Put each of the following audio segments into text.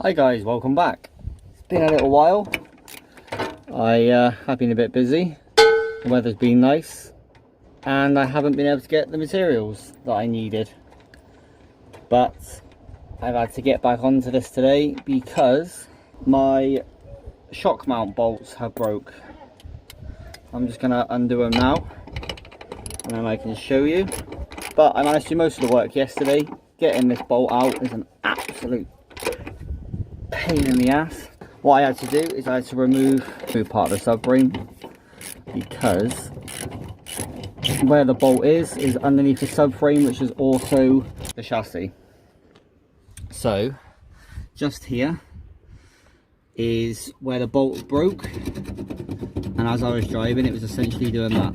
Hi guys, welcome back. It's been a little while. I have been a bit busy. The weather's been nice and I haven't been able to get the materials that I needed. But I've had to get back onto this today because my shock mount bolts have broke. I'm just gonna undo them now and then I can show you. But I managed to do most of the work yesterday. Getting this bolt out is an absolute pain in the ass. What I had to do is I had to remove part of the subframe because where the bolt is underneath the subframe, which is also the chassis. So just here is where the bolt broke, and as I was driving it was essentially doing that.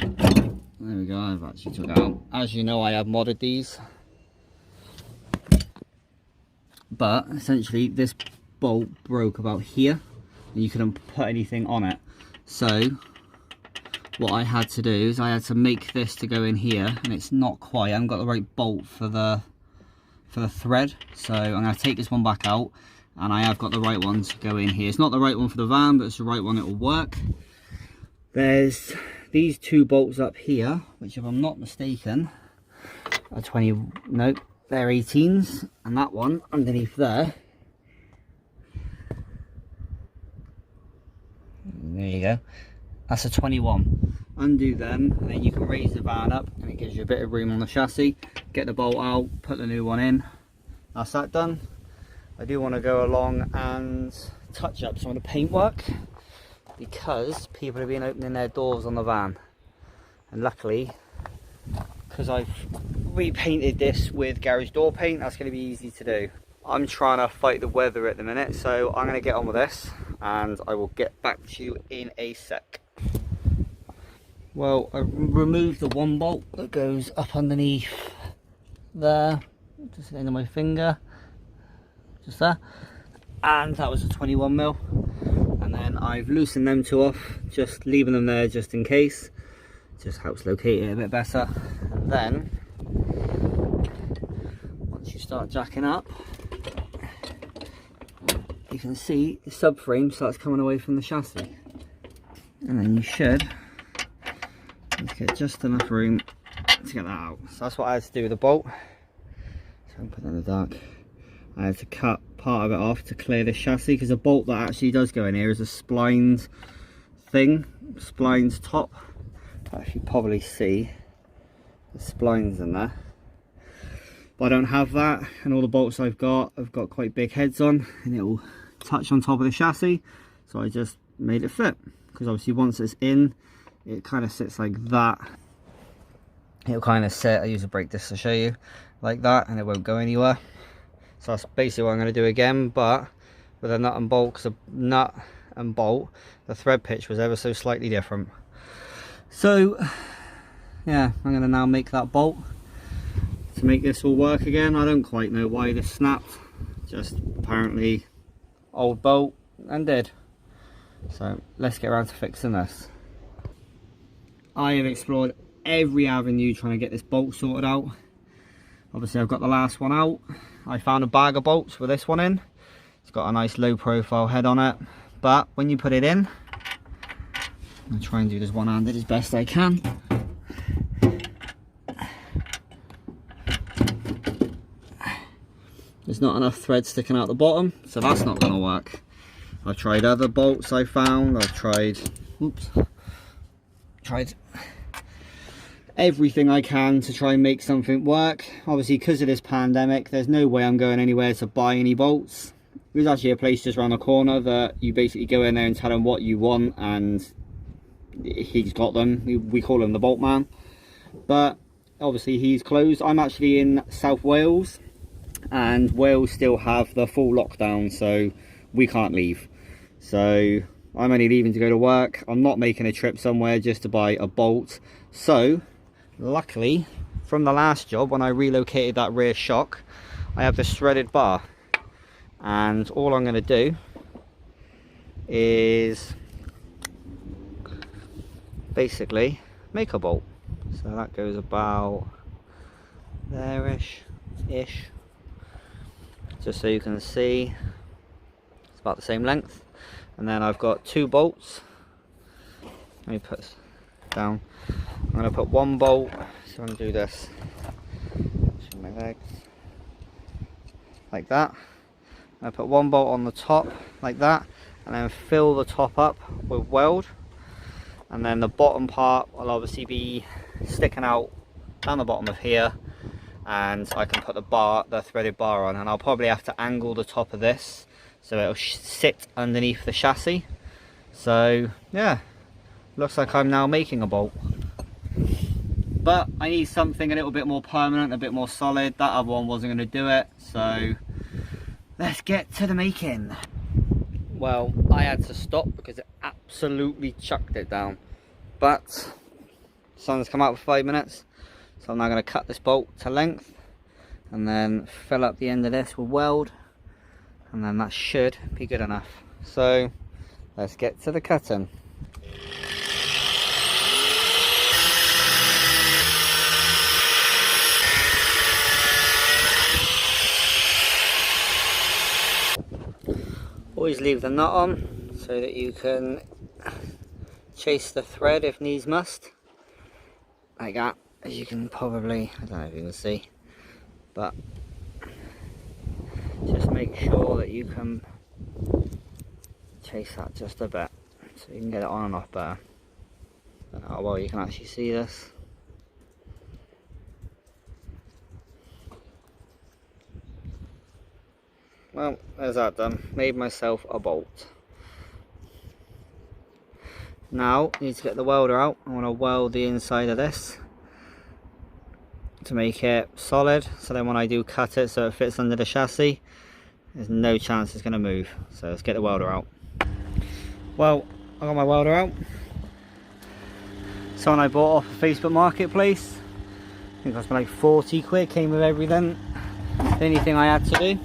There we go, I've actually took it out. As you know, I have modded these, but essentially this bolt broke about here and you couldn't put anything on it. So what I had to do is I had to make this to go in here, and it's not quite, I haven't got the right bolt for the thread, so I'm going to take this one back out and I have got the right one to go in here. It's not the right one for the van, but it's the right one, it will work. There's these two bolts up here, which if I'm not mistaken are 20, no, they're 18s, and that one underneath there, there you go, that's a 21. Undo them and then you can raise the van up and it gives you a bit of room on the chassis. Get the bolt out, put the new one in. That's that done. I do want to go along and touch up some of the paintwork because people have been opening their doors on the van, and luckily because I've repainted this with garage door paint, that's going to be easy to do. I'm trying to fight the weather at the minute, so I'm going to get on with this and I will get back to you in a sec. Well, I removed the one bolt that goes up underneath there, just the end of my finger, just there, and that was a 21mm, and then I've loosened them two off, just leaving them there just in case, just helps locate it a bit better. And then once you start jacking up, you can see the subframe starts coming away from the chassis, and then you should get just enough room to get that out. So that's what I had to do with the bolt. So I'm putting it in the dark. I had to cut part of it off to clear the chassis, because the bolt that actually does go in here is a splined thing, splines top. As you probably see, the splines in there. But I don't have that, and all the bolts I've got quite big heads on, and it will touch on top of the chassis. So I just made it fit, because obviously once it's in, it kind of sits like that. It'll kind of sit, I use a brake disc to show you, like that, and it won't go anywhere. So that's basically what I'm going to do again, but with a nut and bolt, because a nut and bolt, the thread pitch was ever so slightly different. So yeah, I'm going to now make that bolt to make this all work again. I don't quite know why this snapped, just apparently old bolt and did. So let's get around to fixing this. I have explored every avenue trying to get this bolt sorted out. Obviously I've got the last one out. I found a bag of bolts with this one in. It's got a nice low profile head on it, but when you put it in, I'm going to try and do this one-handed as best I can. There's not enough thread sticking out the bottom, so that's not going to work. I've tried other bolts I found. I've tried everything I can to try and make something work. Obviously because of this pandemic, there's no way I'm going anywhere to buy any bolts. There's actually a place just around the corner that you basically go in there and tell him what you want and he's got them. We call him the bolt man, but obviously he's closed. I'm actually in South Wales, and Wales still have the full lockdown, so we can't leave. So I'm only leaving to go to work. I'm not making a trip somewhere just to buy a bolt. So luckily from the last job, when I relocated that rear shock, I have this threaded bar, and all I'm going to do is basically make a bolt. So that goes about there-ish, just so you can see. about the same length. And then I've got 2 bolts. Let me put this down. I'm going to put 1 bolt, so I'm going to do this. Swing my legs like that. I put 1 bolt on the top like that, and then fill the top up with weld. And then the bottom part will obviously be sticking out down the bottom of here, and I can put the threaded bar on, and I'll probably have to angle the top of this so it'll sit underneath the chassis. So yeah, looks like I'm now making a bolt, but I need something a little bit more permanent, a bit more solid. That other one wasn't going to do it, so let's get to the making. Well, I had to stop because it absolutely chucked it down, but the sun's come out for 5 minutes, so I'm now going to cut this bolt to length and then fill up the end of this with weld, and then that should be good enough. So let's get to the cutting. Always leave the nut on so that you can chase the thread if needs must, like that. As you can probably, I don't know if you can see, but just make sure that you can chase that just a bit so you can get it on and off better. I don't know how well you can actually see this. Well, there's that done. Made myself a bolt. Now, I need to get the welder out. I want to weld the inside of this to make it solid, so then when I do cut it so it fits under the chassis, there's no chance it's going to move. So let's get the welder out. Well, I got my welder out. Someone I bought off a Facebook Marketplace. I think it cost me like 40 quid, came with everything. The only thing I had to do,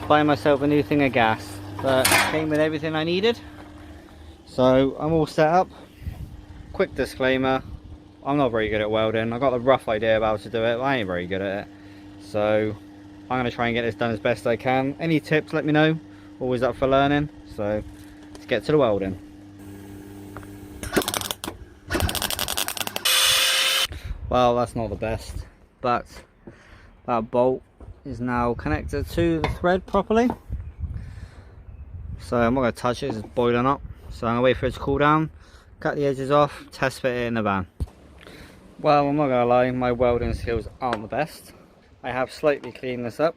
buy myself a new thing of gas, but it came with everything I needed. So I'm all set up. Quick disclaimer, I'm not very good at welding. I got a rough idea about how to do it, but I ain't very good at it. So I'm going to try and get this done as best I can. Any tips, let me know. Always up for learning. So let's get to the welding. Well, that's not the best, but that bolt is now connected to the thread properly. So I'm not going to touch it, it's boiling up. So I'm going to wait for it to cool down, cut the edges off, test fit it in the van. Well, I'm not going to lie, my welding skills aren't the best. I have slightly cleaned this up.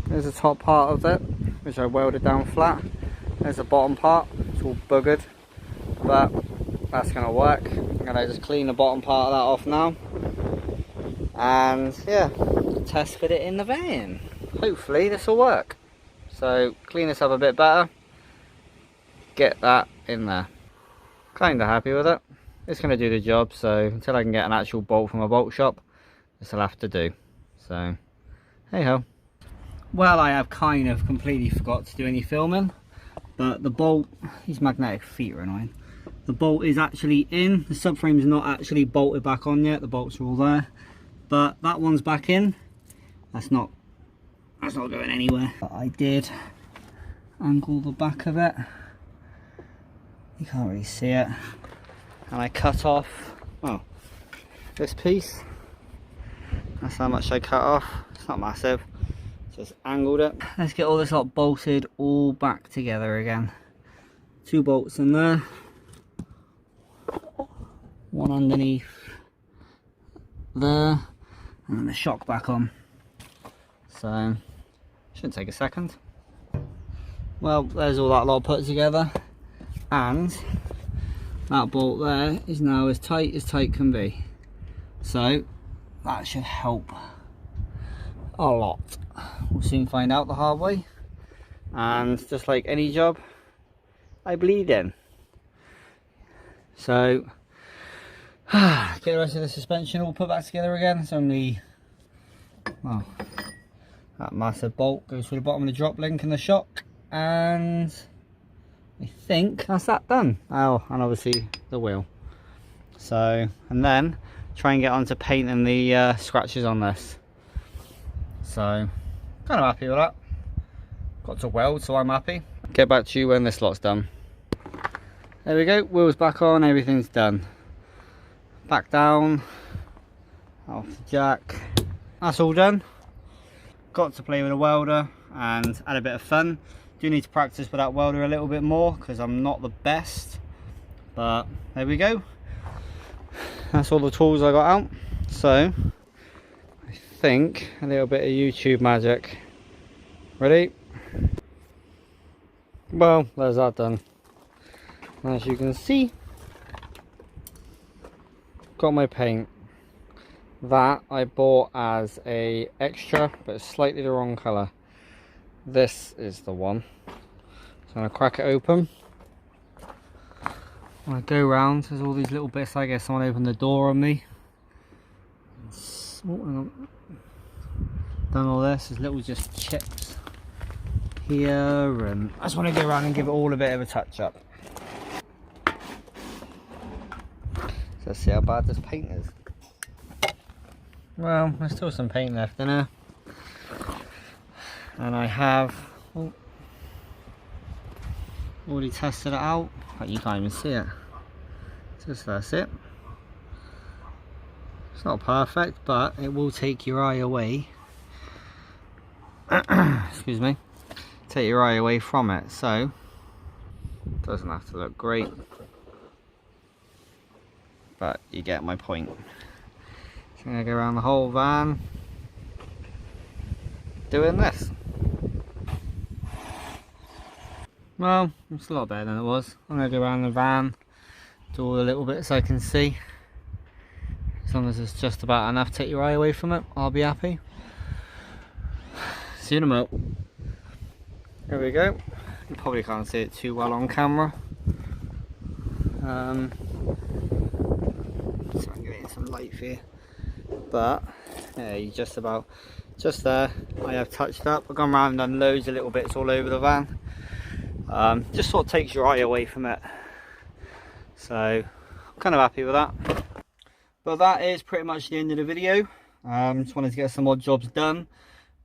There's the top part of it, which I welded down flat. There's the bottom part, it's all buggered, but that's going to work. I'm going to just clean the bottom part of that off now. And yeah, test fit it in the van. Hopefully this will work. So clean this up a bit better, get that in there. Kinda happy with it. It's going to do the job, so until I can get an actual bolt from a bolt shop, this will have to do. So hey ho. Well, I have kind of completely forgot to do any filming, but the bolt, these magnetic feet are annoying. The bolt is actually in, the subframe's not actually bolted back on yet, the bolts are all there, but that one's back in. That's not going anywhere. But I did angle the back of it, you can't really see it, and I cut off, well, this piece. That's how much I cut off. It's not massive, just angled it. Let's get all this lot bolted all back together again. 2 bolts in there, one underneath there, and then the shock back on. So shouldn't take a second. Well, there's all that lot put together, and that bolt there is now as tight can be. So that should help a lot. We'll soon find out the hard way. And just like any job, I bleed in. So get the rest of the suspension all put back together again. It's only, well, that massive bolt goes through the bottom of the drop link and the shock, and I think that's that done. Oh, and obviously the wheel. So, and then try and get onto painting the scratches on this. So kind of happy with that. got to weld, so I'm happy. Get back to you when this lot's done. There we go, wheels back on, everything's done. Back down, off the jack. That's all done. Got to play with a welder and had a bit of fun. Do need to practice with that welder a little bit more because I'm not the best. But there we go. That's all the tools I got out. So I think a little bit of YouTube magic. Ready? Well, there's that done. As you can see, got my paint. That I bought as a extra, but it's slightly the wrong colour. This is the one. So I'm going to crack it open. When I go round, there's all these little bits. I guess someone opened the door on me. Done all this. There's little just chips here, and I just want to go around and give it all a bit of a touch up. So let's see how bad this paint is. Well, there's still some paint left in there, and I have already tested it out, but you can't even see it. Just that's it. It's not perfect, but it will take your eye away. Excuse me. Take your eye away from it, so it doesn't have to look great, but you get my point. So I'm going to go around the whole van doing this. Well, it's a lot better than it was. I'm going to go around the van, do all the little bits I can see. As long as it's just about enough to take your eye away from it, I'll be happy. See you in a minute. There we go. You probably can't see it too well on camera. So I'm getting some light here. But yeah, you just there. I have touched up. I've gone around and done loads of little bits all over the van. Just sort of takes your eye away from it. So I'm kind of happy with that. But that is pretty much the end of the video. Just wanted to get some odd jobs done,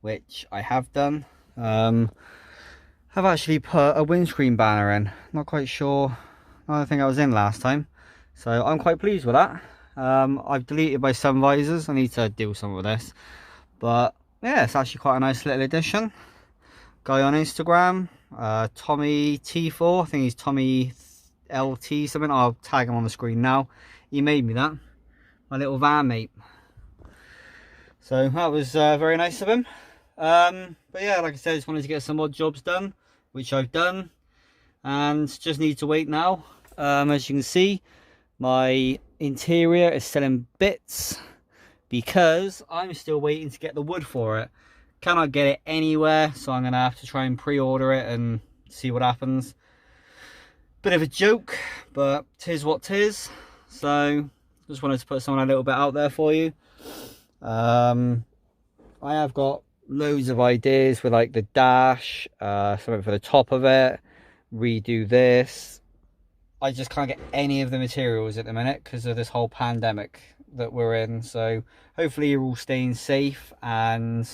which I have done. I've actually put a windscreen banner in. Not quite sure. I don't think I was in last time. So I'm quite pleased with that. I've deleted my sun visors. I need to do something with this. But yeah, it's actually quite a nice little addition. Guy on Instagram, Tommy T4. I think he's Tommy LT something. I'll tag him on the screen now. He made me that. My little van mate. So that was very nice of him. But yeah, like I said, I just wanted to get some odd jobs done, which I've done, and just need to wait now. As you can see, my interior is still in bits because I'm still waiting to get the wood for it. Cannot get it anywhere, so I'm gonna have to try and pre-order it and see what happens. Bit of a joke, but tis what tis. So just wanted to put something a little bit out there for you. I have got loads of ideas with like the dash, something for the top of it, redo this. I just can't get any of the materials at the minute because of this whole pandemic that we're in. So hopefully you're all staying safe and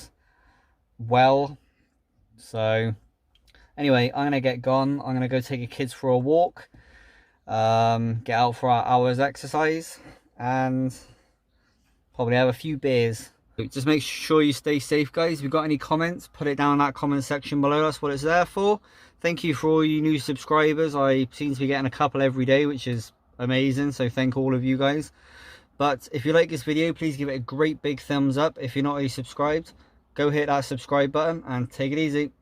well. So anyway, I'm gonna get gone. I'm gonna go take the kids for a walk, get out for our hour's exercise, and probably have a few beers. Just make sure you stay safe, guys. If you've got any comments, put it down in that comment section below. That's what it's there for. Thank you for all you new subscribers. I seem to be getting a couple every day, which is amazing. So thank all of you guys. But if you like this video, please give it a great big thumbs up. If you're not already subscribed, go hit that subscribe button and take it easy.